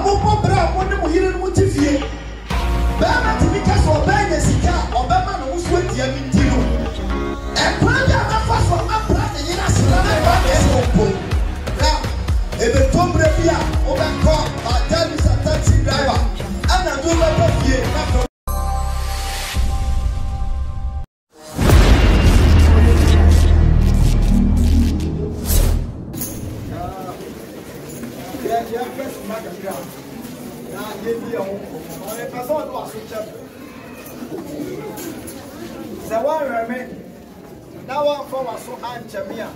mo pobra mo ne mo yire mo tifie ba ma ti bi ka so ba nya sika obama no so atia mi ntino e kwa ja ma fa so apra ne yina sira na ba de so po na e be tombre bia o ba ko ba tell sa taxi driver ana do ba pa fie na now for us so Anchamia.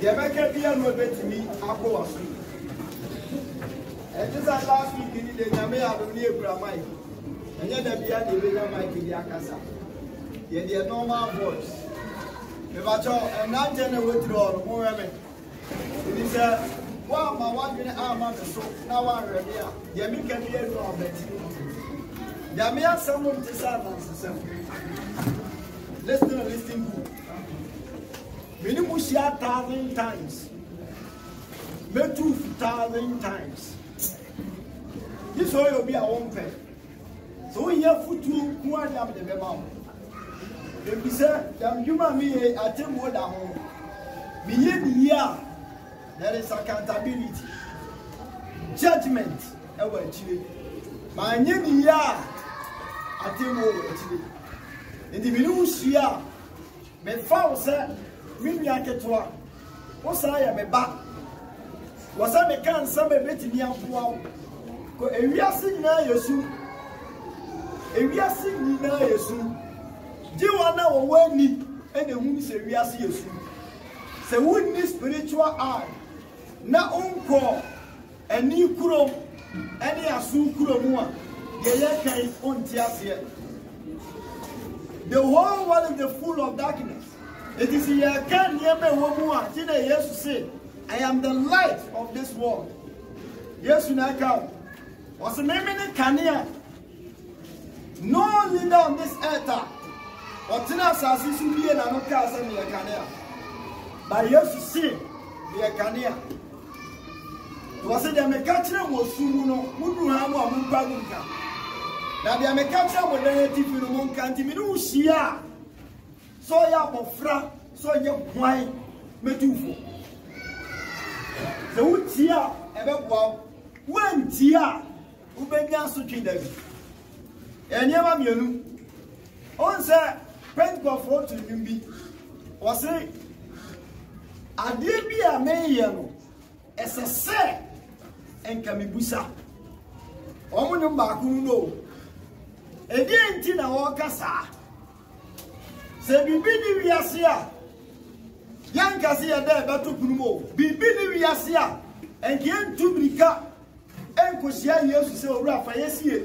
The American beer no bet me, Aqua. And just as last week in the Yamea of near Bramai, and yet the beer the Villa Mike in the Akasa. Yet the normal voice. The Bacho and not general withdrawal, more women. It is a well, my 1 minute arm on the soap. Now I'm ready. The American beer no bet. Yamea someone to silence. Listen good. Minimum 1,000 times. Maybe 2,000 times. This way will be our own pay. So we have food to who are the Bema. If we say, you me, I tell you what I home. Year, there is accountability, judgment. My name year, I tell you. In the Minusia, me found said, Miniaketua, was I a back? Was I a can some bit in young poor? If we are singing now, you soon. If we are singing now, you soon. Do you want now when me and the woman say we are seeing you soon? Say, wouldn't this spiritual eye now uncle and new kuro any asu kuro more? The can on Tiasia. The whole world is full of darkness. It is here can hear me woman. Today, Jesus said, I am the light of this world. Yes, you know, come. Was a name in Kania. No leader on this earth. But tonight, as you see, and I'm not casting me a Kania. But yes, see, be a Kania. Was it a mechanic was soon, who do have one Mubanka? Now the American with the native in the moon can't even see ya. So ya bofra, so ya wine, metufo. The wood tia, ever wow, when tia, who began to treat them. And never you on say, Pentecost for to be was say, I did be a mayor as a say and Kamibusa. Omunum Baku no. Again, Tina Wakasa. Say, Bibi Viasia. Young Cassia there, but to Pumo. Bibi Viasia. And again, to Brika. And Kosia, yes, to say, Rafa, yes, ye.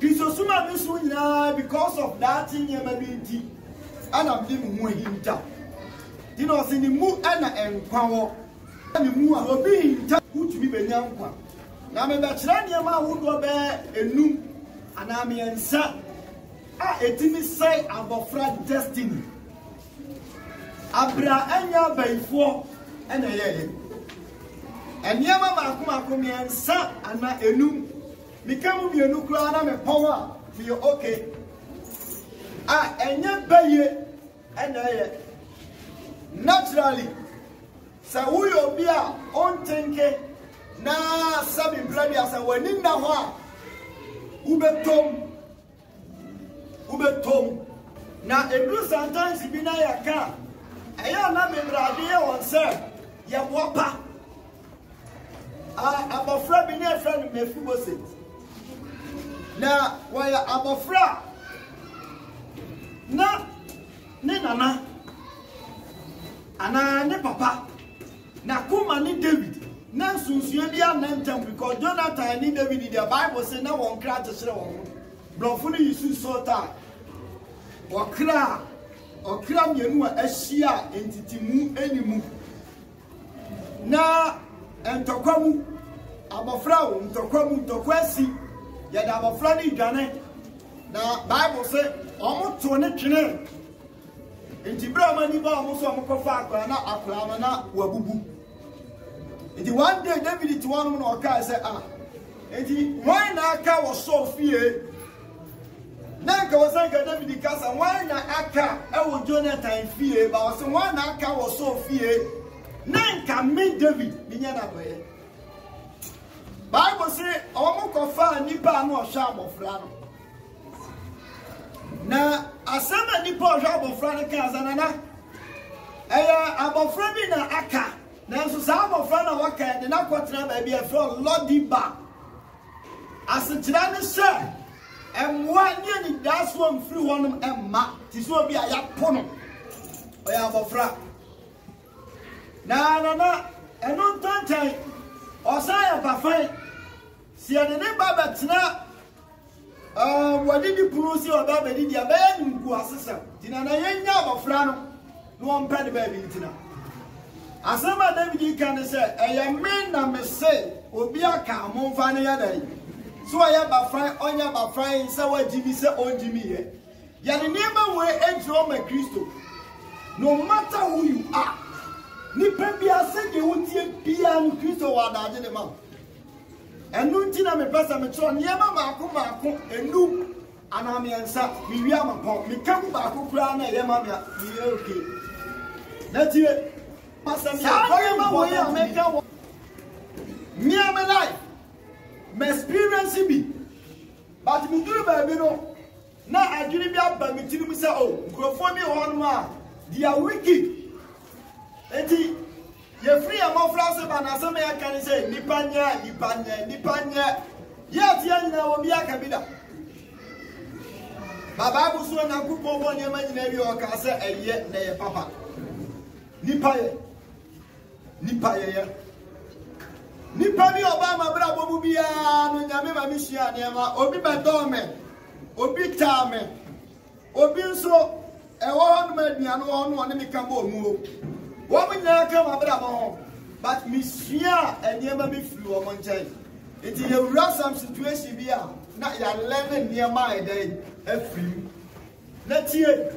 Kisosuma Missuna, because of that in your ability. And I'm living more him down. You know, see the moon and power. And the moon will be in town, which we be young one. Now, my bachelor, would go there and noon. And I'm in son. A TV say about Fred destiny. Abra Anya by 4 and a year. And Yama Makuma and son and not a noon. Become your nuclear and a power for your okay. And young bay and a year. Naturally, so we will be on 10K. Na Sabin Bloody as a winning now. Ubetom. Now, a blue sometimes be na ya car. I am not member on sir. Ya wapa. I'm a friend, be near friend, me fubosit. Now, why I'm a friend? Na, Nana, Anna, ne papa. Na kuma ni David. Now, soon you be a name because Jonathan and David in the Bible say no one cry to show. Blofuni you so tired. Or cry you a shia entity mu any move. Na and Tokamu Abafra, Tokamu Tokwesi, yet Abafrani Gane. Now, Bible say almost to an channel. In Tibra Maniba, almost a Mokofa, Aklamana, Wabubu. Iti one day David to one no ka say ah. Iti why na aka was so fear. Na ka was like David kasa why na aka e wo Jonathan fear ba was why na aka was so fear. Na ka me David ninya na boye. Bible say omo ko fa nipa no ohwa abofra no. Na asama nipa ohwa abofra no ka zanana. Eya abofra bi na aka. Na so sa abofra na waka de na kwotena ba bi e fro Lodiba. Asitira ne se emwa nye ni daso mfiri honum emma ti so bi aya pono. Oya abofra. Na eno ntantan osaya bafai si ene ne baba tena wadi di purusi o baba di dia ba ngu asesa tina na yenya abofra no ompa de ba bi tina asema David kan say eye me na me say obi aka mo mfa ne yadai so aya bafai onya bafai say wajimi say onjimi ye ya ne niema we ejro ma Kristo no matter who you are ni pebia se ke wutie bia no Kristo wa daje ne ma enu ntina me pesa me tro niema maako enu ana me ensa mi wi amapon mi kam ba akokura na ye ma me mi okay na tie pasa mi ma wo ya me ka wo mi am life me experience bi but mi duru ba bi no na adwiri bi aba mi tiri mi say oh grofo mi ho no ma they are wicked. Eti ye free amofra se ba na se me kan say nipanya yet ye nyina wo bi aka bida baba bu so na kupo bo ne ma nyina bi o ka se eye na ye papa nipa ye nipa bi oba ma bra bo bia no nyame ma mi hia ne ma obi be do me obi ta me obi nso e wo no ma duano wo no ne mi ka bo mu o woman come about but Monsieur and never be flew among Jay. It is a ransom situation be out. Not your lemon near my day. A free. Let's hear.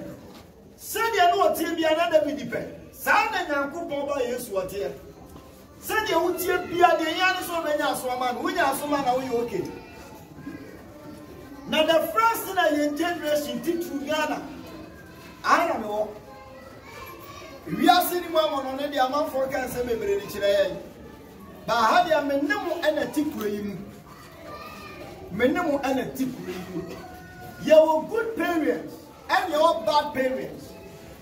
Send you know to be another video. Sound and Uncle Boba is what here. Send you would be the young so many as woman. We are so man are we okay. Now the first thing I generation teach you Ghana. I don't know. We are sitting one on the amount for cancer, maybe in Chile. But how do you minimum and a tip for you? Minimum and a tip for you. You're good parents and you're bad parents.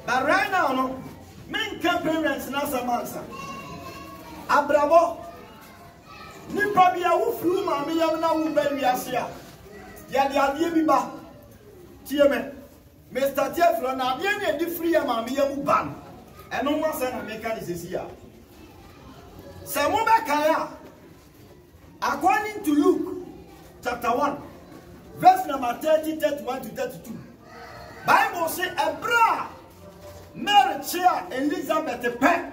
But right now, no, men can parents not some answer. Abrabo, ni probably a woof room, and me have now bury us here. Yadi Adiba, Tiaman, Mr. Teflon, now be any free mammy ban. And no one said American is here. Samuba Kaya, according to Luke chapter 1, verse number 30, 31 to 32. Bible says, Abra, Mary Chair, Elizabeth Pep,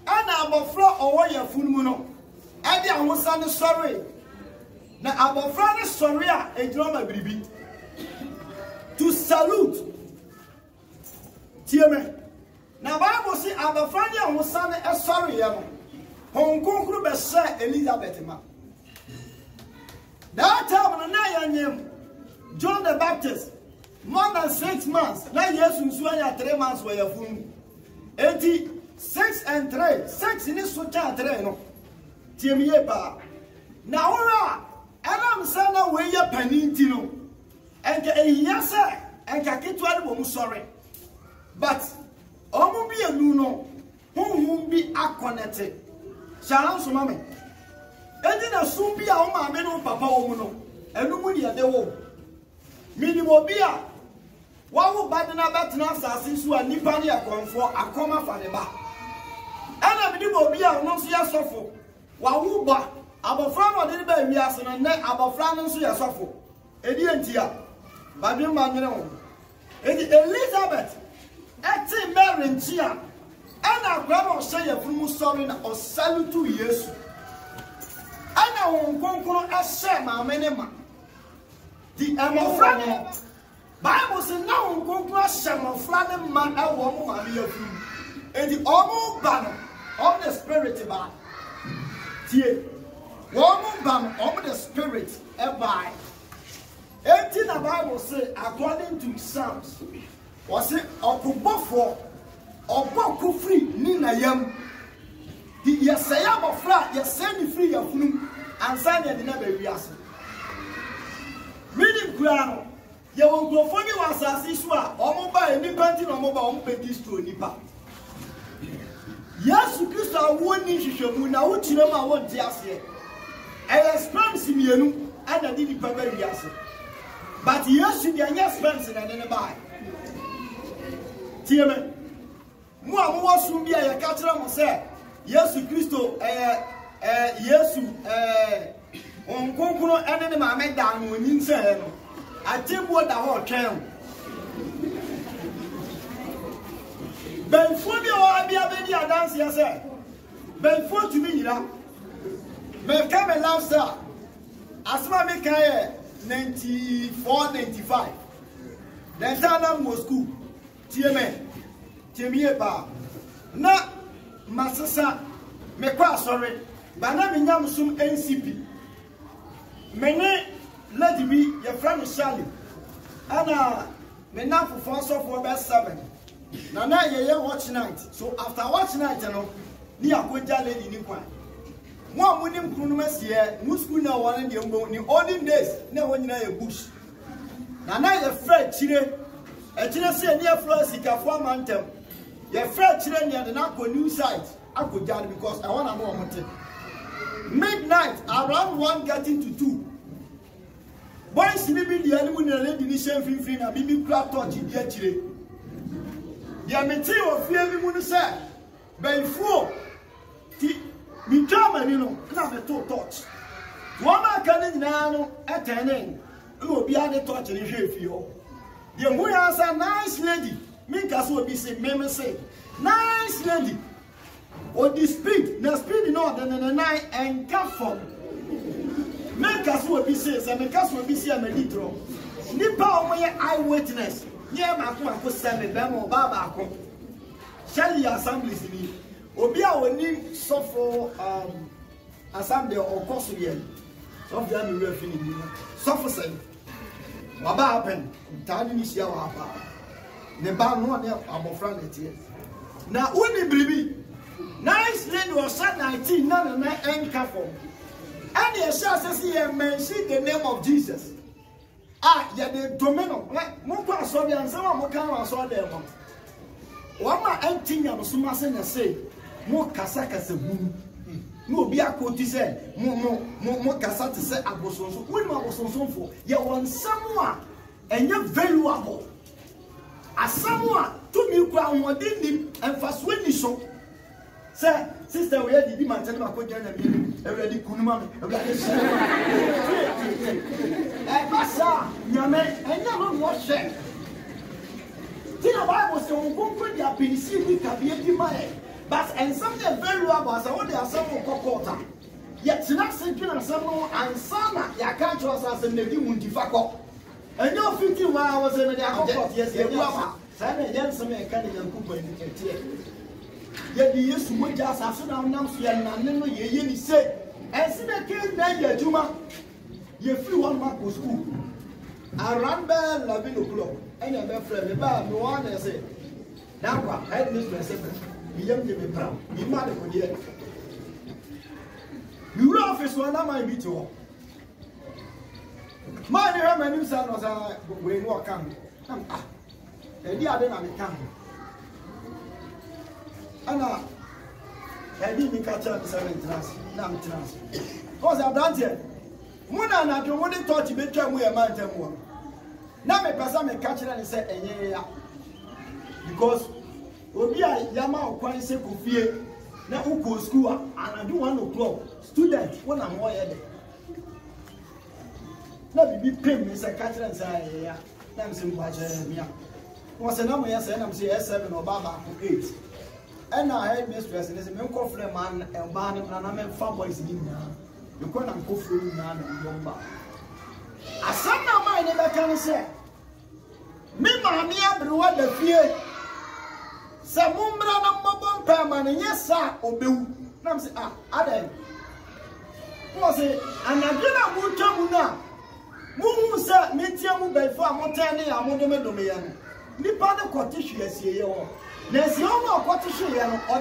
and I'm afraid of your full moon. And I was sorry. Now I'm afraid sorry, a drama baby. To salute. Tiaman. Now Bible say I'm friend ya wo sane e sorry ya no. Hon konkuru be say Elizabeth ma. That time na yanyem John the Baptist more than 6 months. Na Yesu nsu anya 3 months we ya funu. 6 and 3. 6 ni so cha 3 no. Tiemiye pa. Na ora Adam sana we ya paninti no. Enka ehia say enka ketwa no mo sorry. But omu bi enu no honhum bi akonete sharan so mame edi na sum bi a o ma me no papa wo mu no enu mu dia de wo minimo bi a wa wo bade na betena asase so a nipa ne akonfo akoma fa ne ba ana bi mo bi a no so ya sofo wa wo ba abofra no de ba wi ase no ne abofra no so ya sofo edi entia ba bi ma nyere wo edi Elizabeth eti Mary ntia ana grandma say ya funu sorry na o salutu Yesu ana won konkoro ase ma menema di emofra no Bible say na won konkoro ase ma fra ne ma e wo mo ma ya funu edi omo ba no of the spirit ba tie wɔn bam the spirit by 18 the Bible say according to Psalms was say okubofo oboko free ni na yam di yesaya bofra yesani free yafunu ansa na de na ba wiase meaning kura ye won grofo ni wasase so a omo ba enipa nti na omo ba omo pe distro nipa Yesu Kristo awoni hwehwemu na wo kire ma wo nte ase experience mienu ana di nipa ba wiase but Yesu dia nya experience na ne ba tieme mo a mo wasu bia ye ka kire mo se Yesu Kristo Yesu onkonkono ene ne ma me da no nyi nse no atembo da ho twen ben fo bi o abia be di adanse ya se ben fo tu mi yira me ka me lifestyle asma me ka 94-95 then tana Moscow tieme ba na masasa me kwa sorry ba na me nyam sum NCP mene lady bi your friend Charlie ana me na for best 7 na ye watch night so after watch night no ni akoja lady ni kwan mo amunim kunu masie mu school na one de mbo ni olden days na wonyina ye bush na ye friend chire e chire se ni afro sikafo amantem ye friend chire ni na ko new site akoja because I want to know omote midnight around 1 getting to 2 boys ni bi dia ni mu na lady ni shem free na bibi kra touch dia chire dia meti o fie bi mu no se benfuo ti mi drama ni no na me to touch woma ka ni na no etenen no obi a de touch ni hwe fie ho dia mu ya sa nice lady mi ka so obi say me say nice lady o the speed na speed no the nine and come from me ka so obi say me ka so obi say me litro nipa o mo ye eyewitness ye ma ko say me be mo ba ko Shall assemblies ni obi a oni suffer assembly or course here of the army ref ni suffer say waba happen tadi ni sia wa ba ne ba no ne abofra na tie na oni blibi nice lady was 19 na enka for and ye shall say mention the name of Jesus ya the domino mo kwa so bi ansa mo kan wa so dem Wama entinya no suma se na say mo kasa hu no obi akoti se mo kasa te se abosonso woni mo abosonso fo ye won samwa enye valuable asamwa to mi kwa wode ni emfaso ni so se sister we dey di man tell me akodi na mi everybody kunuma me everybody say passa nyame enye no mo hwe the Bible says, "We go put their PC with Kabieti Mae." But and something very valuable as I want to say for quarter. Yet, not simply and some and sana ya can't trust us and the Muntifako. And no 15 hours in the airport. Yes, you are. Simon Jensen and Candy and Cooper in the tier. Yet, the use to make us as soon as I'm not ye say, and see the kid then Juma. You flew 1 month to school. I ran by 11 o'clock. And your friend, the bar, no one has said. Now, I had this recipe. You young to be proud. You might have put it. You office one of my video. My dear, my new son was a way walk coming. And the other than coming. And I didn't catch up 7 trans. Nam trans. Because I've done it. Muna na to woni touch be twa mu e man tam wo na me pesa me catch na say enye ya because obi a yama okwan se kofie na uko school and do 1 o'clock student wona mo ye de na bibi pem me say catch na say ya na me se mo aje me ya wo se na mo ya say na me say S7 no ba ba 8 and na head mistress ne se me ko frɛ man e ba na me fa boys ni na you go and go through na number asana mai ne be kan se me ma mi abrewa da fie se mumbra na mbobon pa ma ne yesa obewu na me se adai was a anagina mutamuna. Musa, Mitiamu Belfa, Montani, Amodomedomian. Nipa the cottage, yes, ye. There's no cottage, or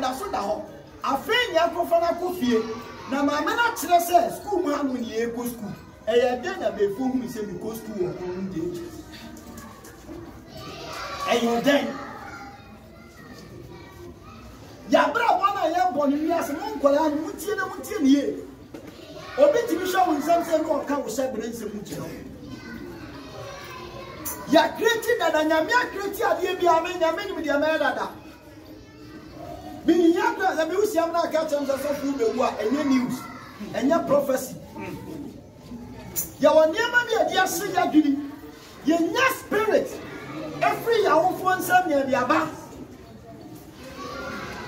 the soda. A friend, Yakofana Kofi. Now, my man actually says, schoolman when ye go school. A dinner before me say we go school or home day. And you then. Yabra one I am born in Yas Moncola, Mutina ye. Obiti Bishop will something or come with 7 days of Mutina. Ya created and Yamia created a Yamin with the America. Being young as a museum, I catch them as a food, and your news, and your prophecy. You will never be a dear singer, your spirit. Every hour for some year, the above.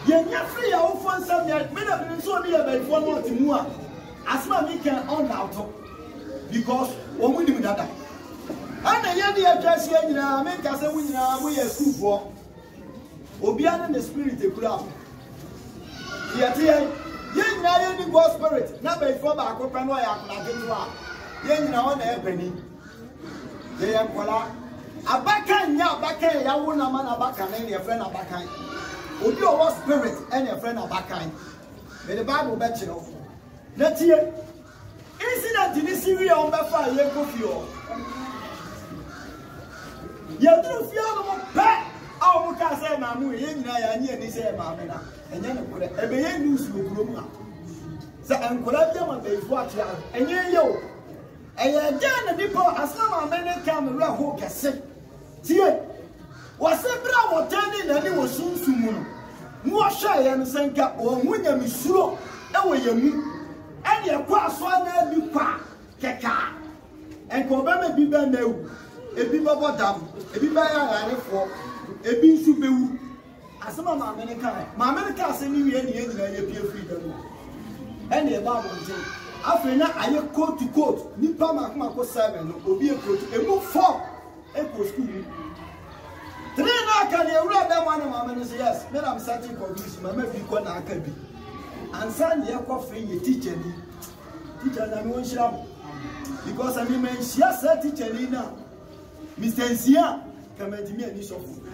You're free, I will find some year, men so near by 1 more to more. As my we can on out because when we do that. And the young address here, make us a winner, we are school for Obian the spirit of crowd. Yet, young now, the God spirit, not by 4 back open why I can get young now on the penny. They are Kola. A backhand, ya backhand, ya won't a man a backhand, and your friend a backhand. Would you all spirit and your friend a backhand? May the Bible bet you off. Let's hear incident in this area on the fire. You go for you do feel the pet. Oh, because I'm a movie, and I need to say, Mamma, and then put a baby news to groom. So I'm collecting on the watch out, and you. And you're done the people as long as many camera who can say, Tia was a bravo turning and it was soon soon. More shy and Sanka or William is slow, away you mean. And your cross one there be pa, Kaka. And Cobama be banned, a be bubble dam, a be by a for a be super. As some of my America, send me any appear freedom. And the Bible says. After that, I am quote to quote. Nipa Makmako 7 will be a quote. A move 4 equals school. 3 now can you read that one of my men say yes. Then I'm searching for this. My maybe one I can be. And Sunday, I coffee you teacher. Teacher, I'm one shop. Because I mean, she has a teacher now. Mr. Sia, come and me a dish of food.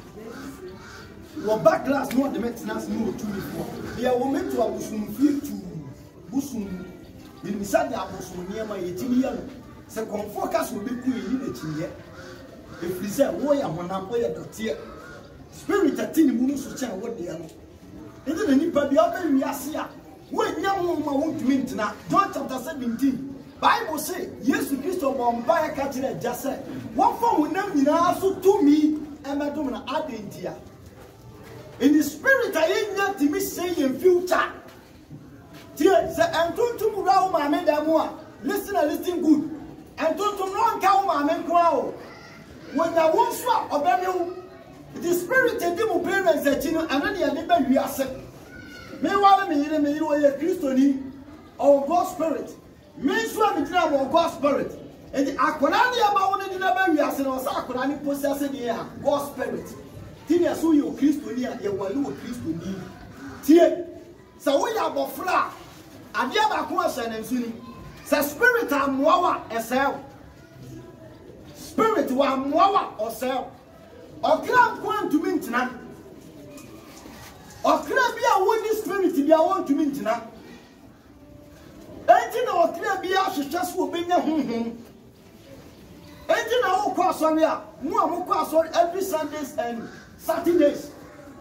Your back class, not the maintenance, no 2 before. They are women to a Bushum feel to Bushum. We said that was near my 18 years. So, focus will be cool in the year. If we say, Boy, I'm one up where the tear. Spirit at Tiny Moons to tell what they are. Isn't any baby up in Yasia? When young woman won't meet now, John chapter 17. Bible say, yes, Christ of Bombay catching it just said. One form will never also to me and my dominant idea. In the spirit, I ain't not to me saying future. And to Murao, my men, listen and listen good. And to non cow, my men, crowd. When I won't swap or bury the spirit and demo parents that you know, and then you never be accept. Meanwhile, me, you are a Christian or God spirit. Men swap it now or God spirit. And the Aquanani about one in the very as or Sakurani possessing here, God spirit. Tia so you Christian, you will Christian. Tia, so we are bofra. And you have a question and soon. Say spirit and mowa esel. Spirit wa mowa or sell. Or club going to mintina. Or club be a winning spirit if you want to mintina. Ain't or club be a just will be a Ain't our cross on here. More cross on every Sundays and Saturdays.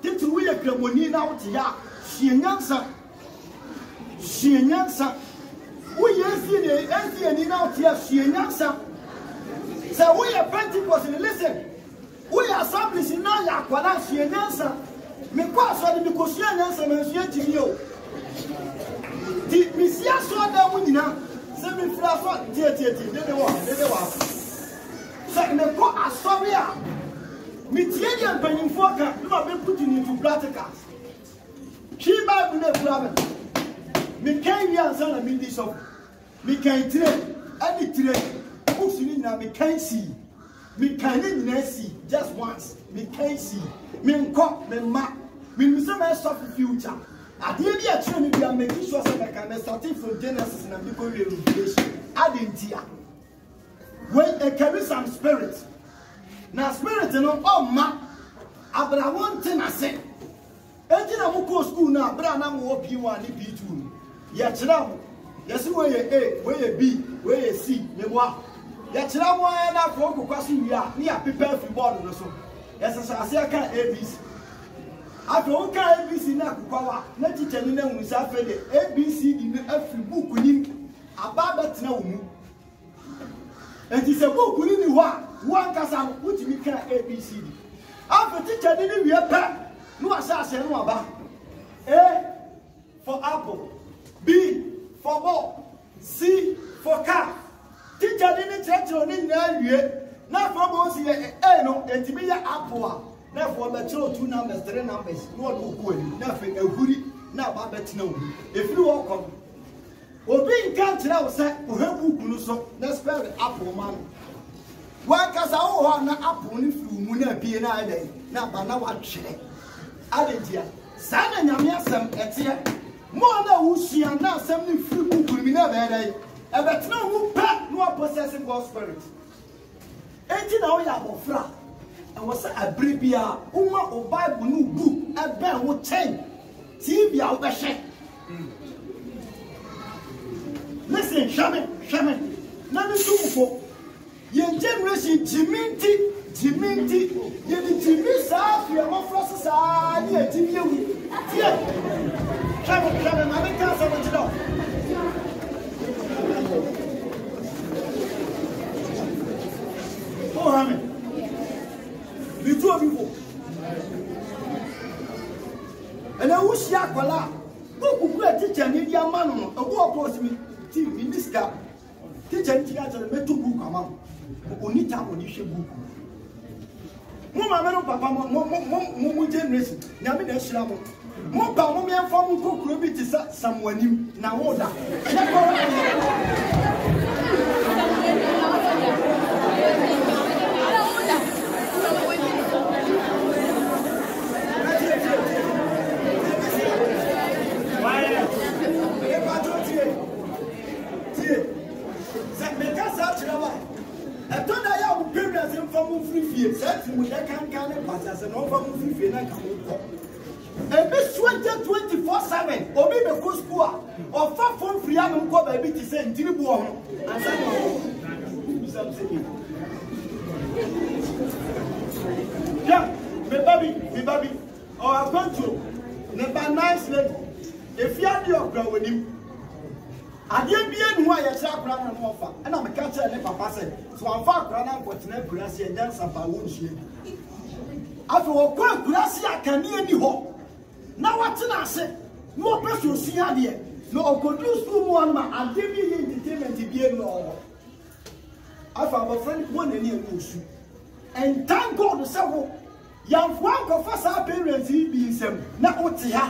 Did we a Clemoni now to ya? She answer. She answer. We see and out here. She answer. So we are Pentecost. Listen. We are establishing now. Yakwana. She answer. Me cross on the because she answer. And she you. The Messiah saw that winning now. Semi flash. They were. So me call a story. Material penny forecast. You have been putting into practicals. She might be the problem. Me can't answer and mean this up. Me can't train. Any train. Books in now me can't see. Me can't see just once. Me can't see. Me cock, me map. Me some stuff in future. At the end of the year, we are making sure that I can start from Genesis and become Revelation. Adding here. When I carry some spirit. Now, spirit, you know, oh, ma, but I want to say, engine of go school now, but I'm not P1 and P2. Yet, yes, where you A, where you B, where you C, you walk. Yet, I'm one that for question we are near prepare for board or so. Yes, I say I can't ABC. After all, can't ABC now, Kukawa, not teaching them with ABC in the F book with him about that now. And it's a book with him one casa, which we can ABC. After teacher didn't be a pack, no assassin, no about A for apple, B for ball, C for car. Teacher didn't check on in there, not for both here, no, and to be an apple. Now for the 2 numbers, 3 numbers, no good, nothing, a goodie, now Babette no. If you walk on, or being counted outside, who have who let's spell the apple man. Why, because I want an apple if you wouldn't be an idea, not by now what she added here. San and Yamiasam at here. More than who she and now something free book will be never day. And that's no who pack no possessing God's spirit. 18 hours of fra. And was a bribia, Uma or Bible new book, a bell would change. TV out the shame. Listen, Shaman, none is too for your generation, Jiminti, you Jimmy South, your more process, yeah, Jimmy. Shaman, I think that's what you know. Oh, Hamid. The 2 of you. And I wish Yakwala, who could teach an Indian man, a war post me, in this cap. Teach an Indian metal book among Unita when you should book. Mamma, Papa, Momo generation, Yamin Shlamo. Mopa, Mommy, from cook will be someone new now order. I told I have parents in from free fear, set with that can pass as an offer free fear. And this 24/7, or maybe a good school, or far from free, I don't go by BT saying, Tibuon. And yeah, me baby, or I've gone to never nice lady. If you have your ground with him. I didn't be why I shall grant an offer, and I'm a catcher and papa said, so I'm far granted what's never grassy and dance about one sheep. After all, quite grassy, I can near the hole. Now what's I say? No person see idea. No, could use 2 1 man and give me entertainment to be no. I found a friend 1 and near Lucy. And thank God the several young one of us our parents he being some. Now what's here?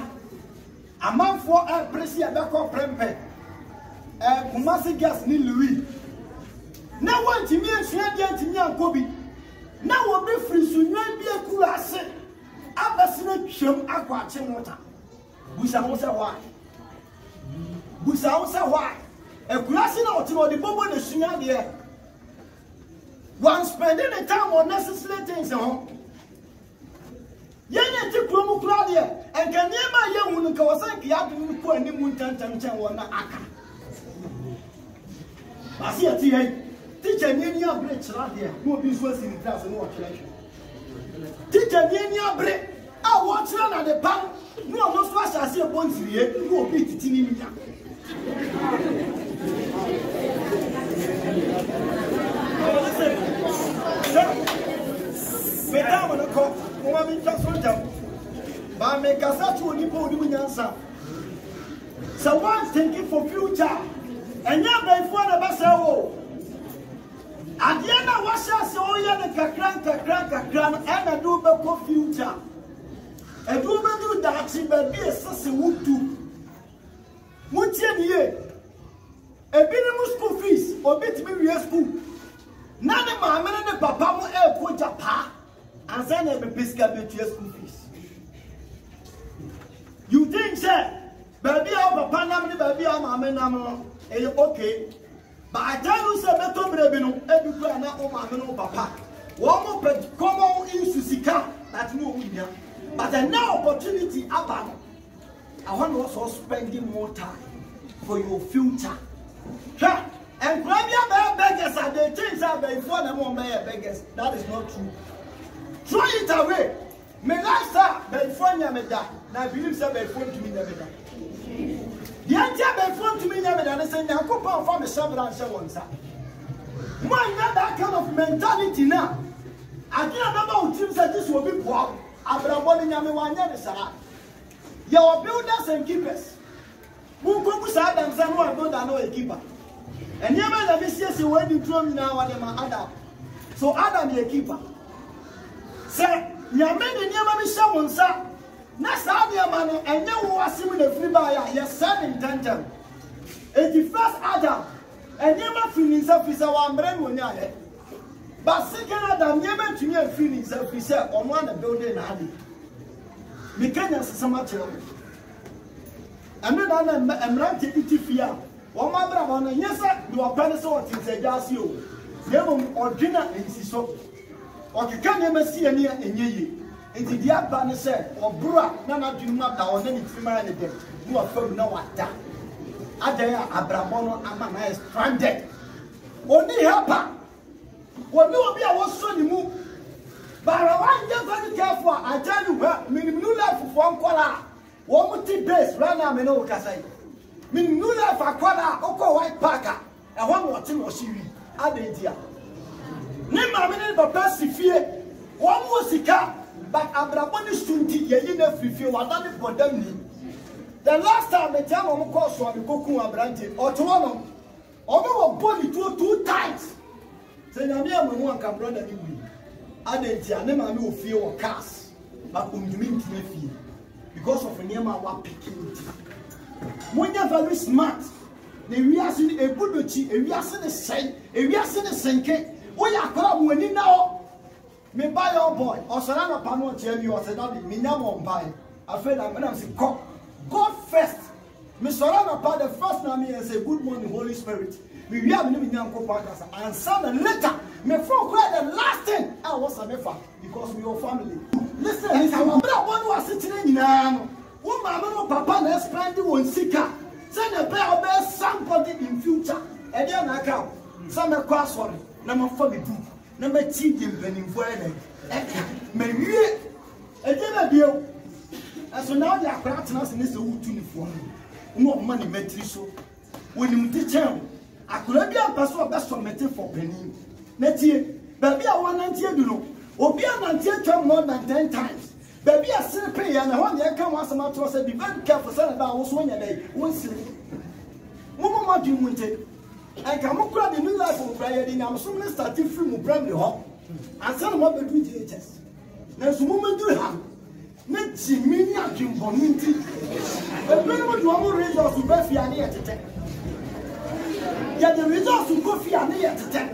A man for a pressure back up prempe. Kumasi gas ni Louis. Now what to me and Shandia to me and Kobe. Now what be free so you be a cool asset. Abasina chum aqua water. We shall say why. We shall say why. A grassy out of the bubble in the Shandia. One spending the time on necessary things at home. Yana to Promo Claudia and can never young when Kawasaki have been put any Muntan and one aka. I see a teacher near bridge right here. No business in class and watch election. Teacher near bridge. I watch run at the pan. No, most fast I see a bonds here. No beat it in me. Madame, the court, woman, just one jump. But make us out to the answer. So one's thinking for future. And you're by for the vessel. And the end of what I saw you the crank, and a do for future. A do that she may be a sassy wood too. What year? A minimum school fees or bit me real school. None of my men and the papa will airport a pa and send a biscuit to your school fees. You think, sir? papa nam ni baby am amenam no okay. But I tell you say beto brebe no ebi kwa na o ma no papa. Wo mo pe common issue sika that no unya. But the now opportunity aba. I want to also spending more time for your future. Sure. And Premier beggars are the things that before them on beggars. That is not true. Throw it away. Me lifestyle before you me that. Now I believe say before to me never that. The answer before to me never that. They say now go pound for me several and so on sir. Man got that kind of mentality now. I can't remember who teams that this will be poor. Abraham nyame wanya de sara. Your builders and keepers. Who go to Adam say no builder no a keeper. And you man that say when you throw me now what them Adam. So Adam a keeper. Say nyame de nyama mi sha wonsa. Na sa nyama no enye wo asim na free ba ya ye said intention. 81st Adam enye feeling self wa mbre no nya ye. But second Adam nyama tumi feeling self say omo na building na ade. Me kanya sesama chere. Ame na emrante itifia. Wo ma bra ba no nyesa do opane so o tinse jasi o. Yemo odwina ensiso. Okeka nyama si ani enyeyi. Enti dia ba ne se obura na na dwuma da o na ni tima ne dem. No afam na wada. Adaya abrabono ama na stranded. Oni helper. Woni obi a wo so ni mu. But I want very careful. I tell you, minimum life for one color. One multi base right now, I know what I say. Minimum life for color, Oko White Parker, and one more thing or Siri. I did here. Name my minute, but best if you one more sika, but Abraham is 20 years in a free field. I don't for them. The last time I tell them, of course, one Goku Abrante or to one of them, body two times. Say, I'm here, one can brother you. Adentia ne ma me ofie wo cars but undumi ntime fie because of nyema wa picking monya very smart na wiase ni ebudochi ewiase ne sen ewiase ne senke wo ya akora mo ani na o me buy your boy osara na pa no che mi o se na bi me nya mo mbai afa na me na say God first me sora na pa the first na me say good morning Holy Spirit we are me nya nko pa kasa and some later me from the last thing I was a never because we are family. Listen, it's our brother one was sitting in now. One mama papa na spend one sika. Send a bear somebody in future. And then I come. Some are cross one. Number 42. Number 10 in Buene. Maybe a dinner deal. And so now they are crafting us in this wood uniform. No money metriso. When you teach him, I could be a person best for metal for penny. Netie, baby, I want to do no. Obi a come more than 10 times. Baby, I still pay and I want to come once a month to say, be very careful, son, about what's one day. One silly. Mama, do you want it? I come across the new life of prayer. I'm soon starting from primary home. And some of the DHS. There's a woman do have. Let's see me a dream community. The people who are results to Buffy and here to take. Yet the results to Buffy and here to take.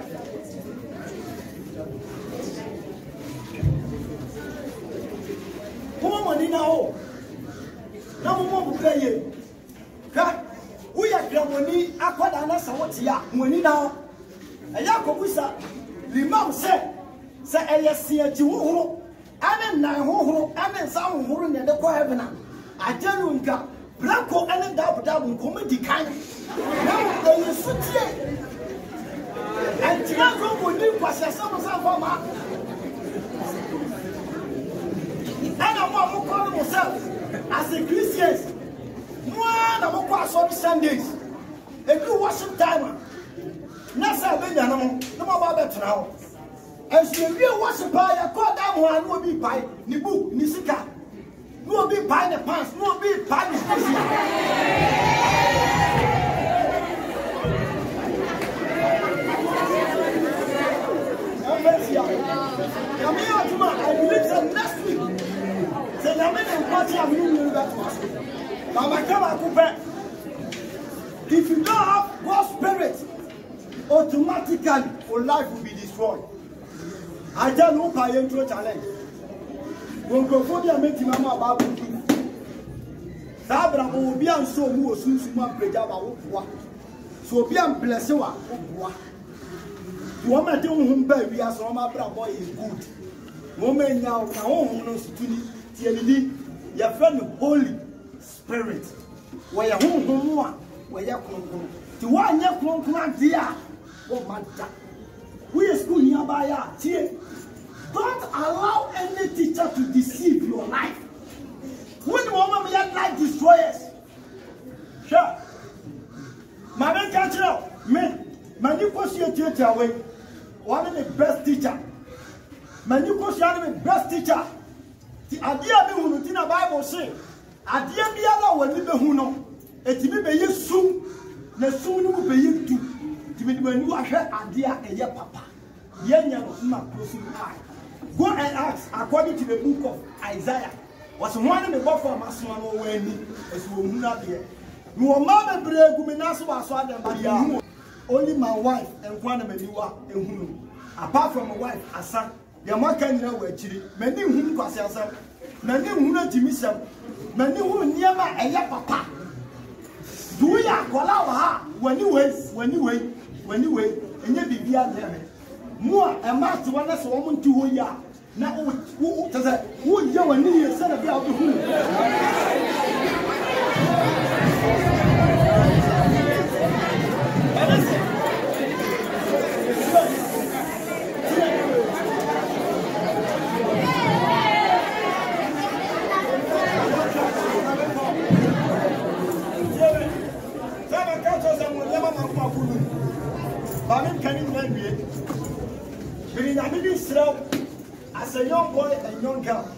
Money now. Now we want to play it. We are money. I call the answer what ya money now. And Yakobusa, the mom said, I see a Jew, and then and then some who in the heaven. I tell you, Blanco and double comedy kind. Now they are so and Tiago would do what some and I want to call myself as a Christian. One I will pass on Sundays. A good worship timer. Nasa Benjamin, no more about that now. As the real worshiper, I call that one will be by Nibu, Nisika. No be by the pants, no be by the station. I believe that next week. If you don't have God's spirit, automatically your life will be destroyed. I tell you, I am to challenge. When Gofodia make him about Sabra will be on so more soon to my Pejava. So be on Blessewa. You want my doing baby as my boy is good. Woman now, your friend Holy Spirit. Where your home, where your home, to one your home, dear. Oh, my God. We are school nearby. Don't allow any teacher to deceive your life. When woman let life destroy us. Sure. My man catch up. Man, you push your teacher away. One of the best teacher. Man, you push the best teacher. The idea of the Bible say, idea the other will be who know. It will be you soon. The soon will be you too. When you are here, idea a year papa. Go and ask, according to the book of Isaiah, was one in the book of Masman when as we will not be. You are mother brave, only my wife and one of you are in whom. Apart from my wife, a son, your mother can know where chili, many whom cross yourself, many who know Jimmy self, many who never a year papa. Do we are call out when you wait, and you be there. More a master one as a woman to ya. Now, who does that? Who you and me said about who? As a young boy and young girl,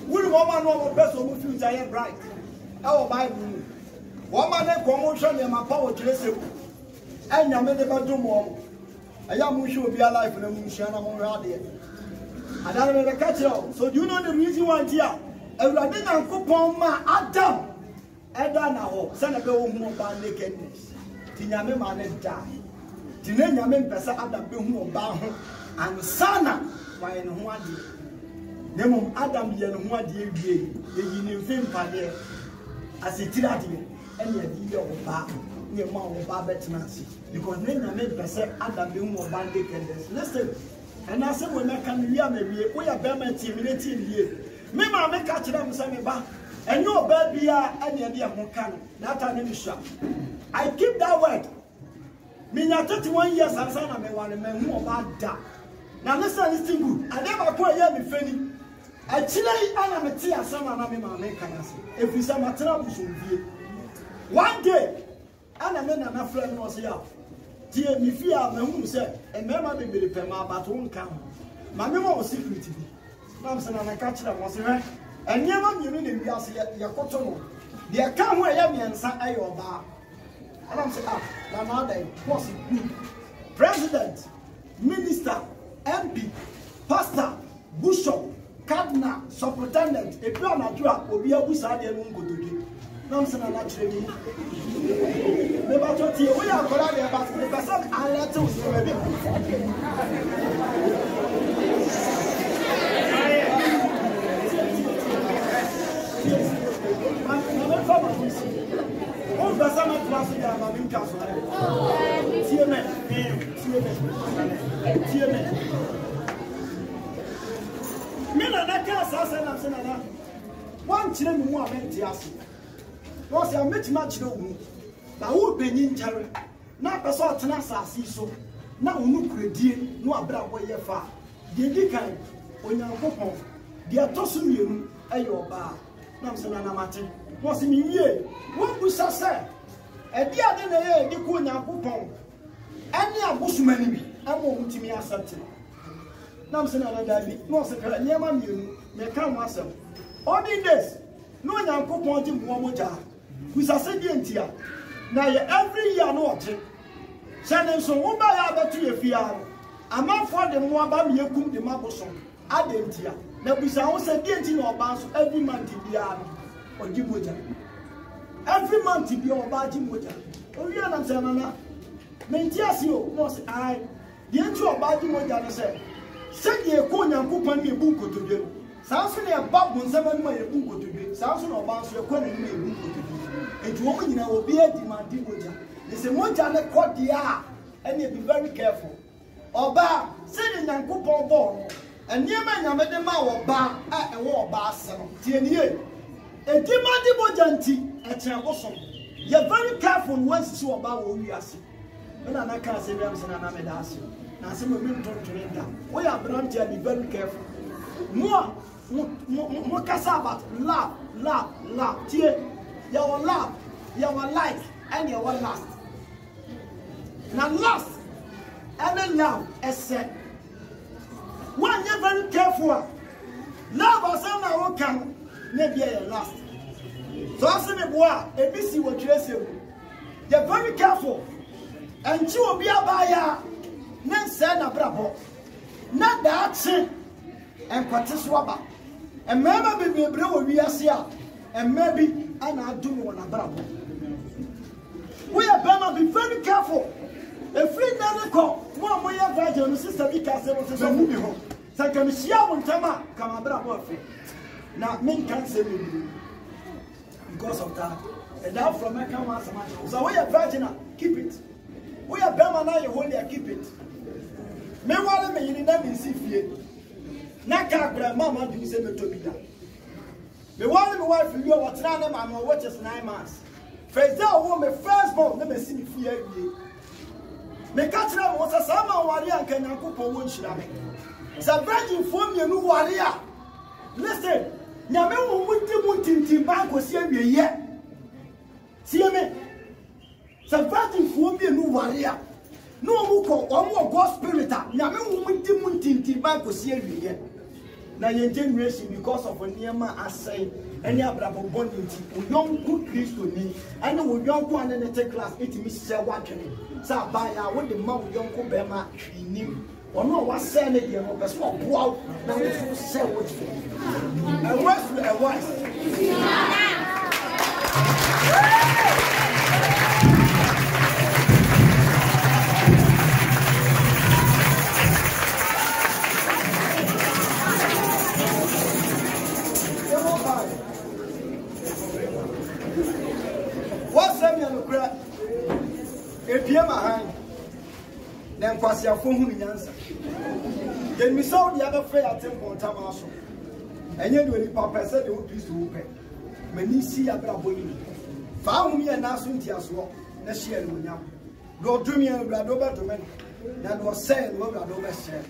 we woman know best of future bright. Our Bible, woman promotion and my power to listen. And I made the bedroom warm. A young wish will be alive in a moonshine among radio. And I made a catch out. So do you know the reason why here? And I didn't cook on my Adam. Now, send a girl who about nakedness. Tinyame man die. Tinyame Pesa Adam be who about him. And Sana. Why no one did. Nemo Adam yen one dear ye, ye film padre as a tirade, and ye be your bar, near Mount Barbetancy. Because then I made Pesa Adam be more bandit and listen. And I said, when I can hear me, we are Berman intimidating here. Maybe I make catch them some back, and your baby are any idea Mokan, that I never shop. I keep that word. Me not 31 years, and son of me want a man who about that. Now listen good. I never quite hear me funny. Actually, I am a tear, some of my mechanics. If we some trouble should be. One day, I am in a friend was here. Dear me fear, my womb said, and Mamma be the Pema, but won't come. My memo was secret to me. Mamson and I catch them was here. And never you need to be as your cotton. The account where Yami and San Ayo bar. And I'm saying, now nowadays, what's it? President, Minister, MP, Pastor, Bishop, Cardinal, Superintendent, a plan of drug will be a wizard and won't go to do. Nonsense, I'm actually. Never told you, we are going to about the person I let us already. All the summer classes are having castle. Mina na casa sana sana. One chile mu amenti ase. No se ameti ma chile wu. Na wo benin tare. Na peso atena asase so. Na onu kuredie no abra boye fa. De di kan onyankopon. De atoso mienu ayo ba. Na msana na mate. No se mi wie. Wo busa se. E di ade na ye di ko onyankopon. Ani abosumani bi. Amo mutimi asante. Nam se na dabi no se kra nyama mienu me kan wasem all the days no nyankopon ti mo moja kusa se die ntia na ye every year no oje sene so wo ba ya betu ye fia amafo de mo aba me yekum de maboso ade ntia na kusa wo se die nti na oba so every month bia oji moja every month bia oba ji moja o wi na se na mentia si o no se ai die nti oba ji moja no se Said ye ko nyankopon me bu nkotodwe. Saa so na ba bonsam ma ye bu nkotodwe. sounds no bounce your corner. And you woman, you know, will be a demanding moja. They say, Moja, let quote the air, and you be very careful. Oba, sitting and coupon ball, and near man, I made a mouth bar at a war bar, son. TNA. A demanding mojanti, a chambosom. You're very careful once you about what we are saying. When I can't say, Ramson and Amedas. Now, some of them don't drink that. We are brand here, be very careful. More about love. Dear, your love, your life, and your last. Now, last, and love, as said. One, you're very careful. Love or some now can maybe your last. So, I say, boy, a busy what you're saying. You're very careful. And you will be a buyer. Nan say na brabo na daakye enkwate so aba emema bebebre wo wiase a emabi ana adum wo na brabo we are be very careful if we never call mo ya virgin sister bi ka say wo se mu bi ho say kan hia wo ntama kama brabo afi na men kan say me because of that and that from my come as much so we are virgin keep it we are bema na you hold keep it. Me wale me yini na me si fie na ka bra mama do say me to bi da me wale me wife you what na na mama watch is 9 months first day wo me first born na me si me fie awie me ka tira mo say sama wale anka nyankopon won hira me sa virgin fo me nu wale a listen nyame wo muti ba ko si awie ye sie me sa virgin fo me nu wale a no muko omo God spirit nyame wo muti ba ko si awie na your generation because of oniema asai any abrabo bondinti uyonku Kristo ni ane uyonku ane ne te class etimi se wadwene sa ba ya wo de ma uyonku be ma hwinim ono wa se ne de no person oboa na wo se wo ti and what's then kwasi afo hu nyansa yen mi saw the other fair temple tamaso enye do ni papa se de o Kristo wo pe mani si abrabo yi fa hu mi na so ntiaso na hie no nyam do dumi abrado ba to men na do se no abrado ba se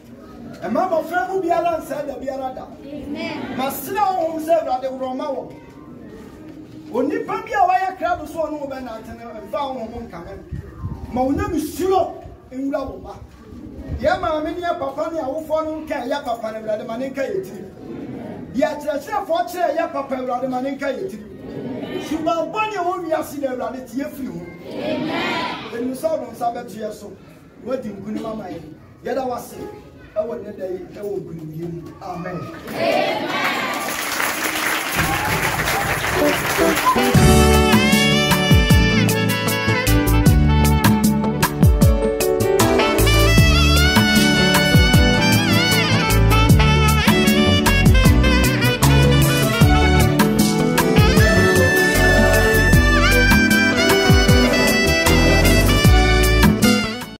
e ma bo fa mu biara nsa da biara da amen masira wo se abrado wo ma wo oni pa bia wa ya kra do so no be na tene fa wo mo nka men ma wona mi suro enwura wo ma ye ma me ne papa ne awofo no nka ya papa ne brade ma ne nka yetiri ya kyerɛkyerɛ fo kyerɛ ya papa brade ma ne nka yetiri suba bone wo wiase na brade tie firi ho amen enu so no nsa beto ye so wadi nkuni mama ye ye da wase ewo ne da yi ewo nkuni yim amen amen